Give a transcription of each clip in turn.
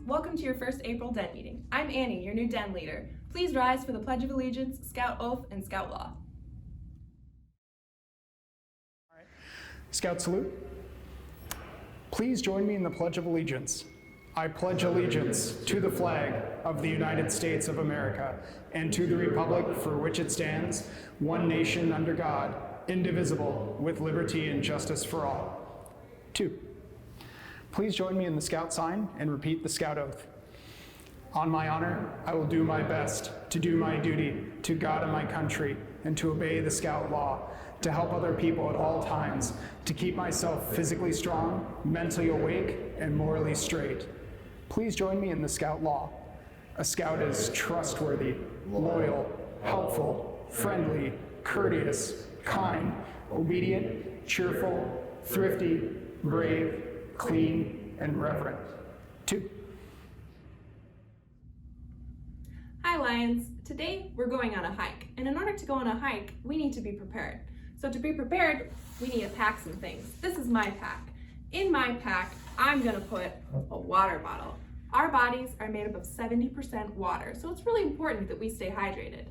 Welcome to your first April Den meeting. I'm Annie, your new Den leader. Please rise for the Pledge of Allegiance, Scout Oath, and Scout Law. All right. Scout salute. Please join me in the Pledge of Allegiance. I pledge allegiance to the flag of the United States of America and to the republic for which it stands, one nation under God, indivisible, with liberty and justice for all. 2. Please join me in the Scout sign and repeat the Scout Oath. On my honor, I will do my best to do my duty to God and my country and to obey the Scout law, to help other people at all times, to keep myself physically strong, mentally awake, and morally straight. Please join me in the Scout law. A Scout is trustworthy, loyal, helpful, friendly, courteous, kind, obedient, cheerful, thrifty, brave, clean, and reverent. 2. Hi Lions, today we're going on a hike, and in order to go on a hike, we need to be prepared. So to be prepared, we need to pack some things. This is my pack. In my pack, I'm gonna put a water bottle. Our bodies are made up of 70% water, so it's really important that we stay hydrated.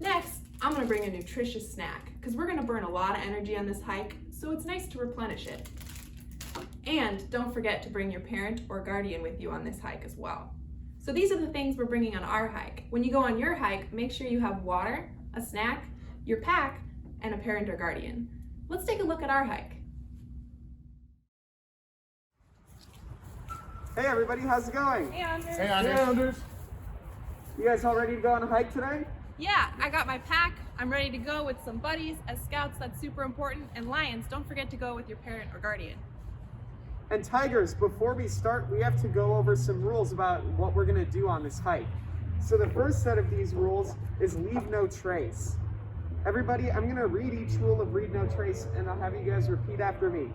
Next, I'm gonna bring a nutritious snack, because we're gonna burn a lot of energy on this hike, so it's nice to replenish it. And don't forget to bring your parent or guardian with you on this hike as well. So these are the things we're bringing on our hike. When you go on your hike, make sure you have water, a snack, your pack, and a parent or guardian. Let's take a look at our hike. Hey everybody, how's it going? Hey Anders. Hey, Anders. You guys all ready to go on a hike today? Yeah, I got my pack. I'm ready to go with some buddies. As Scouts, that's super important. And Lions, don't forget to go with your parent or guardian. And Tigers, before we start, we have to go over some rules about what we're gonna do on this hike. So the first set of these rules is leave no trace. Everybody, I'm gonna read each rule of read no trace, and I'll have you guys repeat after me.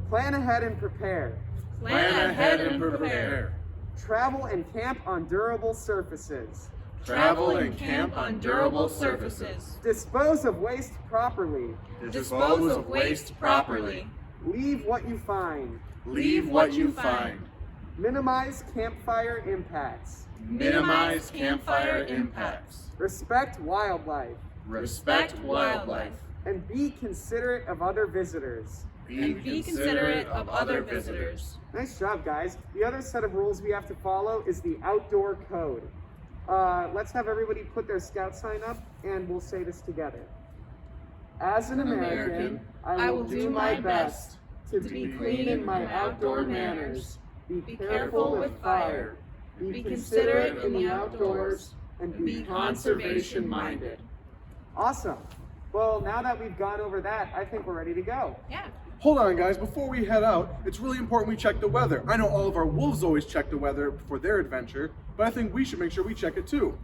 Plan ahead and prepare. Plan ahead and prepare. Travel and camp on durable surfaces. Travel and camp on durable surfaces. Dispose of waste properly. Dispose of waste properly. Leave what you find. Leave what you find. Minimize campfire impacts. Minimize campfire impacts. Respect wildlife. Respect wildlife. And be considerate of other visitors. Be considerate of other visitors. Nice job, guys. The other set of rules we have to follow is the outdoor code. Let's have everybody put their Scout sign up, and we'll say this together. As an American, I will do my best to be clean in my outdoor manners, be careful with fire, be considerate in the outdoors, and be conservation-minded. Awesome. Well, now that we've gone over that, I think we're ready to go. Yeah. Hold on, guys. Before we head out, it's really important we check the weather. I know all of our wolves always check the weather before their adventure, but I think we should make sure we check it too.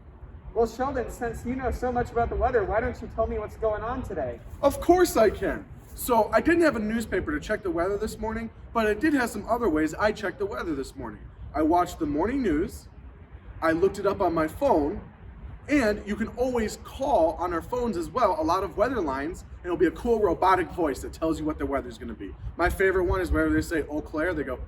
Well, Sheldon, since you know so much about the weather, why don't you tell me what's going on today? Of course I can. So I didn't have a newspaper to check the weather this morning, but I did have some other ways I checked the weather this morning. I watched the morning news, I looked it up on my phone, and you can always call on our phones as well, a lot of weather lines, and it'll be a cool robotic voice that tells you what the weather's gonna be. My favorite one is whenever they say, "Oh, Claire," they go,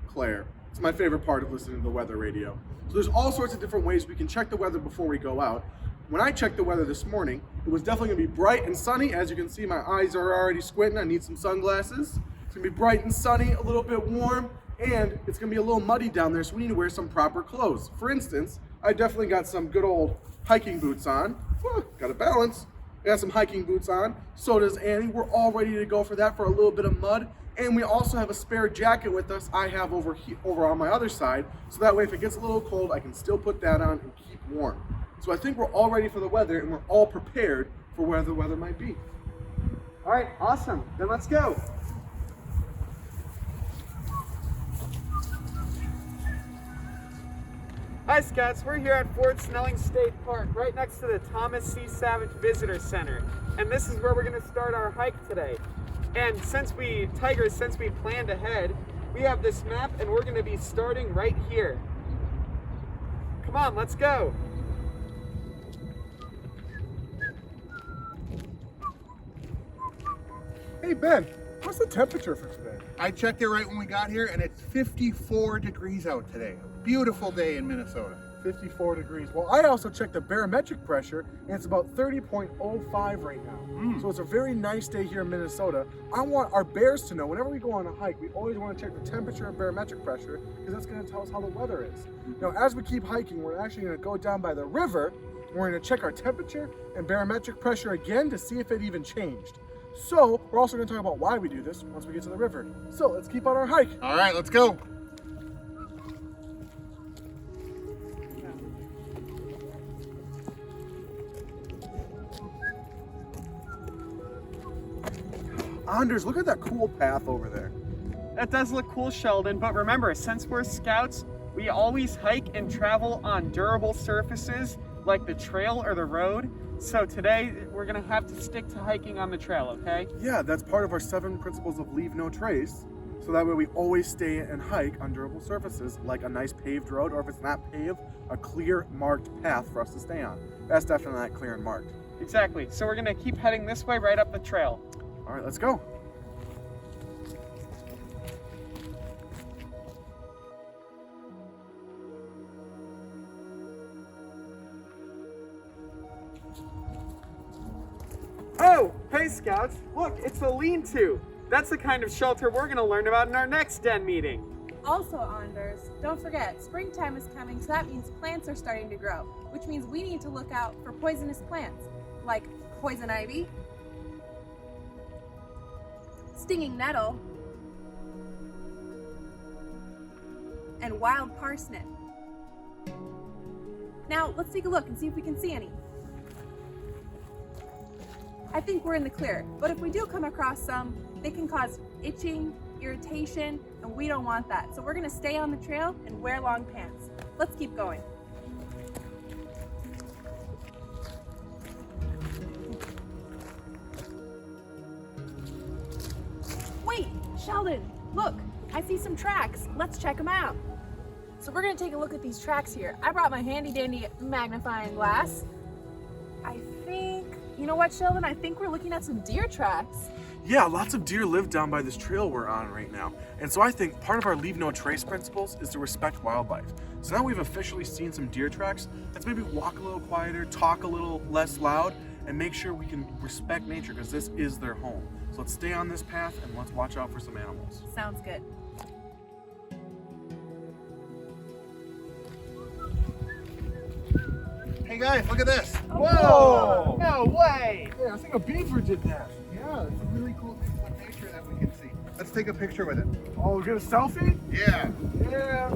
Claire. It's my favorite part of listening to the weather radio. So there's all sorts of different ways we can check the weather before we go out. When I checked the weather this morning, it was definitely gonna be bright and sunny. As you can see, my eyes are already squinting. I need some sunglasses. It's gonna be bright and sunny, a little bit warm, and it's gonna be a little muddy down there, so we need to wear some proper clothes. For instance, I definitely got some good old hiking boots on. Got a balance. I got some hiking boots on. So does Annie. We're all ready to go for that, for a little bit of mud. And we also have a spare jacket with us. I have over on my other side. So that way, if it gets a little cold, I can still put that on and keep warm. So I think we're all ready for the weather, and we're all prepared for where the weather might be. All right, awesome. Then let's go. Hi Scouts, we're here at Fort Snelling State Park, right next to the Thomas C. Savage Visitor Center. And this is where we're gonna start our hike today. And since we planned ahead, we have this map and we're gonna be starting right here. Come on, let's go. Hey Ben, what's the temperature for today? I checked it right when we got here, and it's 54 degrees out today. Beautiful day in Minnesota. 54 degrees. Well, I also checked the barometric pressure, and it's about 30.05 right now. So it's a very nice day here in Minnesota. I want our bears to know whenever we go on a hike, we always want to check the temperature and barometric pressure because that's going to tell us how the weather is. Now, as we keep hiking, we're actually going to go down by the river. We're going to check our temperature and barometric pressure again to see if it even changed. So we're also going to talk about why we do this once we get to the river. So let's keep on our hike. All right, let's go. Anders, look at that cool path over there. That does look cool, Sheldon, but remember, since we're Scouts, we always hike and travel on durable surfaces like the trail or the road. So today, we're gonna have to stick to hiking on the trail, okay? Yeah, that's part of our 7 principles of leave no trace. So that way we always stay and hike on durable surfaces like a nice paved road, or if it's not paved, a clear marked path for us to stay on. That's definitely not clear and marked. Exactly, so we're gonna keep heading this way right up the trail. All right, let's go. Oh, hey Scouts, look, it's a lean-to. That's the kind of shelter we're gonna learn about in our next den meeting. Also, Anders, don't forget, springtime is coming, so that means plants are starting to grow, which means we need to look out for poisonous plants, like poison ivy, stinging nettle, and wild parsnip. Now, let's take a look and see if we can see any. I think we're in the clear, but if we do come across some, they can cause itching, irritation, and we don't want that. So we're gonna stay on the trail and wear long pants. Let's keep going. Wait, Sheldon, look, I see some tracks. Let's check them out. So we're gonna take a look at these tracks here. I brought my handy dandy magnifying glass. You know what, Sheldon? I think we're looking at some deer tracks. Yeah, lots of deer live down by this trail we're on right now. And so I think part of our leave no trace principles is to respect wildlife. So now we've officially seen some deer tracks. Let's maybe walk a little quieter, talk a little less loud, and make sure we can respect nature because this is their home. So let's stay on this path and let's watch out for some animals. Sounds good. Hey guys, look at this. Whoa! No way! Hey, I think a beaver did that. Yeah, it's a really cool thing with nature that we can see. Let's take a picture with it. Oh, get a selfie? Yeah. Yeah.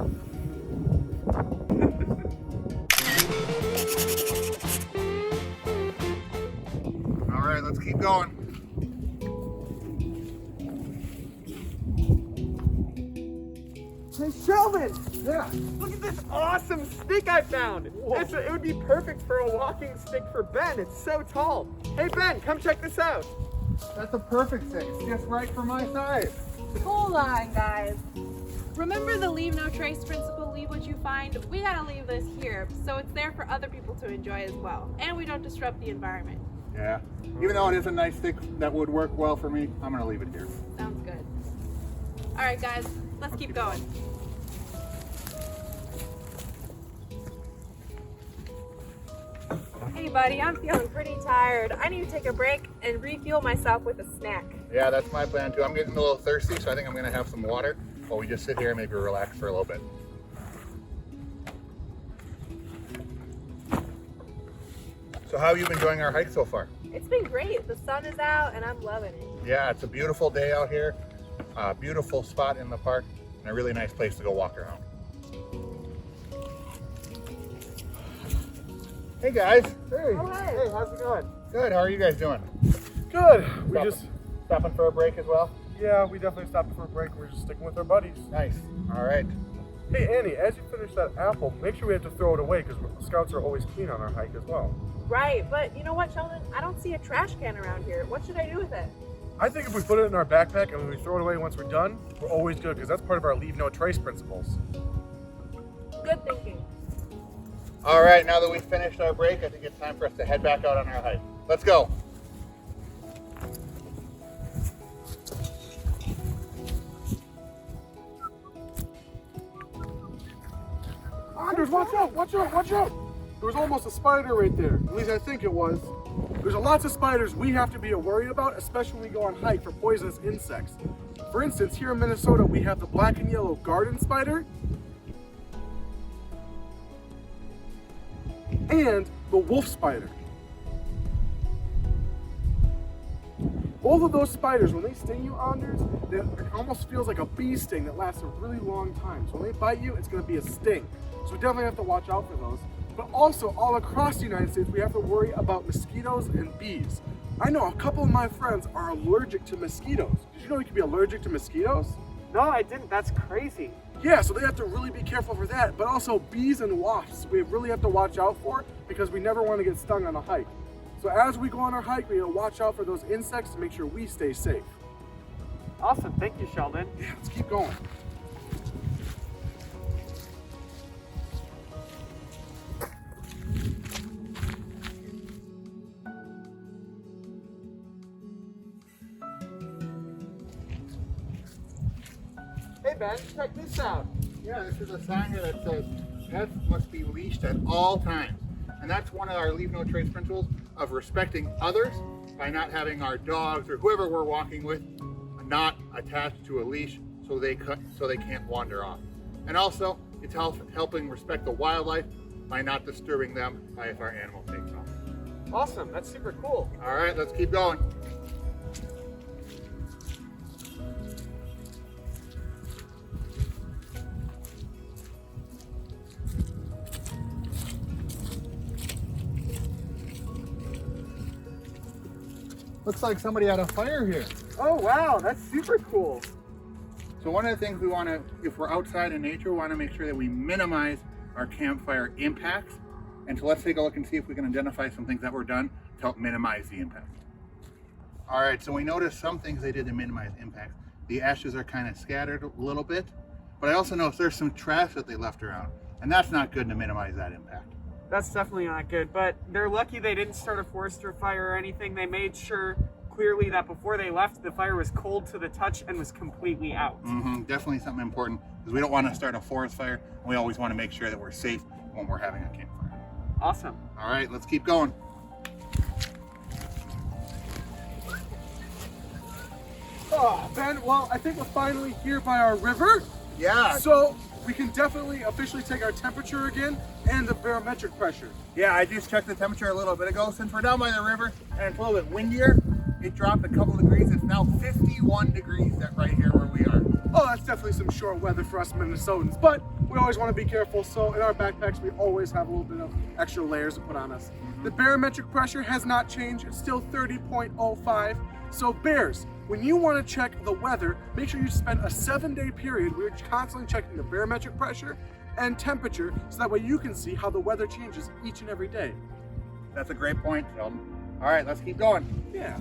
All right, let's keep going. Hey Sheldon! Yeah. Look at this awesome stick I found! It would be perfect for a walking stick for Ben. It's so tall. Hey Ben, come check this out. That's a perfect thing. It's just right for my size. Hold on, guys. Remember the leave no trace principle, leave what you find? We gotta leave this here, so it's there for other people to enjoy as well. And we don't disrupt the environment. Yeah. Even though it is a nice stick that would work well for me, I'm gonna leave it here. Sounds good. All right, guys, let's keep going. Hey, buddy, I'm feeling pretty tired. I need to take a break and refuel myself with a snack. Yeah, that's my plan too. I'm getting a little thirsty, so I think I'm gonna have some water while we just sit here and maybe relax for a little bit. So how have you been enjoying our hike so far? It's been great. The sun is out and I'm loving it. Yeah, it's a beautiful day out here. A beautiful spot in the park and a really nice place to go walk around. Hey guys. Hey. Oh, hey. Hey, how's it going? Good, how are you guys doing? Good. We Stopping for a break as well? yeah, we definitely stopped for a break. We're just sticking with our buddies. Nice, all right. Hey Annie, as you finish that apple, make sure we have to throw it away because scouts are always clean on our hike as well. Right, but you know what, Sheldon? I don't see a trash can around here. What should I do with it? I think if we put it in our backpack and when we throw it away once we're done, we're always good because that's part of our leave no trace principles. Good thinking. All right, now that we've finished our break, I think it's time for us to head back out on our hike. Let's go. Anders, watch out, watch out, watch out! There was almost a spider right there. At least I think it was. There's lots of spiders we have to be worried about, especially when we go on hike for poisonous insects. For instance, here in Minnesota, we have the black and yellow garden spider and the wolf spider. Both of those spiders, when they sting you, Anders, it almost feels like a bee sting that lasts a really long time. So when they bite you, it's going to be a sting. So we definitely have to watch out for those. But also, all across the United States, we have to worry about mosquitoes and bees. I know a couple of my friends are allergic to mosquitoes. Did you know you can be allergic to mosquitoes? No, I didn't. That's crazy. Yeah, so they have to really be careful for that. But also bees and wasps, we really have to watch out for because we never want to get stung on a hike. So as we go on our hike, we need to watch out for those insects to make sure we stay safe. Awesome. Thank you, Sheldon. Yeah, let's keep going. Hey Ben, check this out. Yeah, this is a sign here that says pets must be leashed at all times. And that's one of our leave no trace principles of respecting others by not having our dogs or whoever we're walking with not attached to a leash so they can't wander off. And also, it's helping respect the wildlife by not disturbing them if our animal takes off. Awesome. That's super cool. All right, let's keep going. Looks like somebody had a fire here. Oh wow, that's super cool. So one of the things we want to, if we're outside in nature, we want to make sure that we minimize our campfire impacts. And so let's take a look and see if we can identify some things that were done to help minimize the impact. All right, so we noticed some things they did to minimize impact. The ashes are kind of scattered a little bit, but I also noticed there's some trash that they left around, and that's not good to minimize that impact. That's definitely not good, but they're lucky they didn't start a forester fire or anything. They made sure clearly that before they left, the fire was cold to the touch and was completely out. Definitely something important because we don't want to start a forest fire. And we always want to make sure that we're safe when we're having a campfire. Awesome. All right, let's keep going. Oh, Ben, well, I think we're finally here by our river. Yeah. So we can definitely officially take our temperature again and the barometric pressure. Yeah, I just checked the temperature a little bit ago. Since we're down by the river and it's a little bit windier, it dropped a couple degrees. It's now 51 degrees right here where we are. Oh, that's definitely some short weather for us Minnesotans, but we always want to be careful. So in our backpacks, we always have a little bit of extra layers to put on us. The barometric pressure has not changed. It's still 30.05. So bears, when you want to check the weather, make sure you spend a 7-day period where you're constantly checking the barometric pressure and temperature so that way you can see how the weather changes each and every day. That's a great point, Sheldon. All right, let's keep going. Yeah.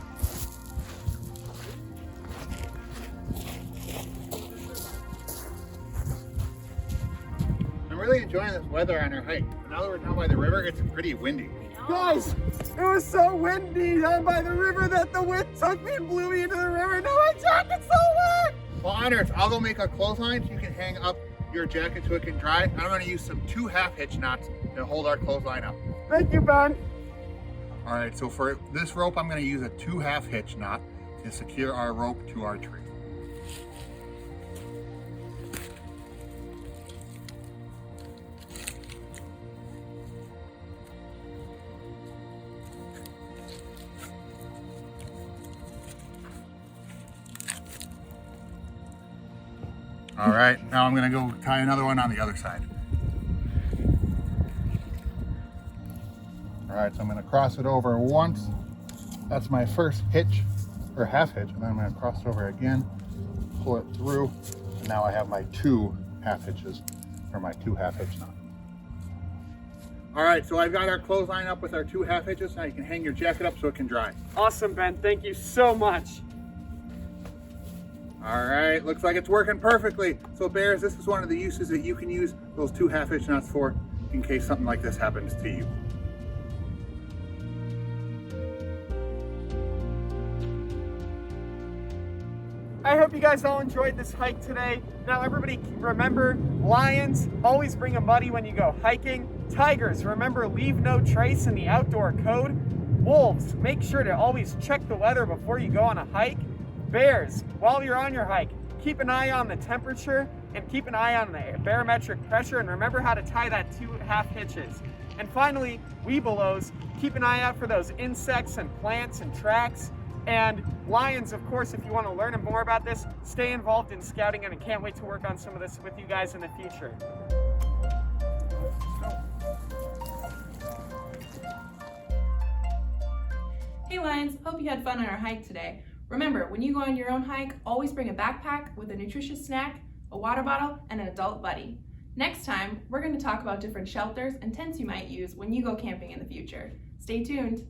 I'm really enjoying this weather on our hike. Now that we're down by the river, it's pretty windy. Guys, it was so windy down by the river that the wind took me and blew me into the river. Now my jacket's so wet. Well, Anders, I'll go make a clothesline so you can hang up your jacket so it can dry. I'm going to use some 2 half-hitch knots to hold our clothesline up. Thank you, Ben. All right, so for this rope, I'm going to use a 2 half-hitch knot to secure our rope to our tree. All right, now I'm gonna go tie another one on the other side. All right, so I'm gonna cross it over once. That's my first hitch, or half hitch, and then I'm gonna cross it over again, pull it through, and now I have my 2 half hitches for my 2 half-hitch knots. All right, so I've got our clothesline up with our 2 half-hitches. Now you can hang your jacket up so it can dry. Awesome, Ben. Thank you so much. All right, looks like it's working perfectly. So bears, this is one of the uses that you can use those 2 half-hitch knots for in case something like this happens to you. I hope you guys all enjoyed this hike today. Now everybody remember, lions, always bring a buddy when you go hiking. Tigers, remember, leave no trace in the outdoor code. Wolves, make sure to always check the weather before you go on a hike. Bears, while you're on your hike, keep an eye on the temperature and keep an eye on the barometric pressure, and remember how to tie that 2 half hitches. And finally, Webelos, keep an eye out for those insects and plants and tracks. And lions, of course, if you want to learn more about this, stay involved in scouting, and I can't wait to work on some of this with you guys in the future. Hey Lions, hope you had fun on our hike today. Remember, when you go on your own hike, always bring a backpack with a nutritious snack, a water bottle, and an adult buddy. Next time, we're going to talk about different shelters and tents you might use when you go camping in the future. Stay tuned.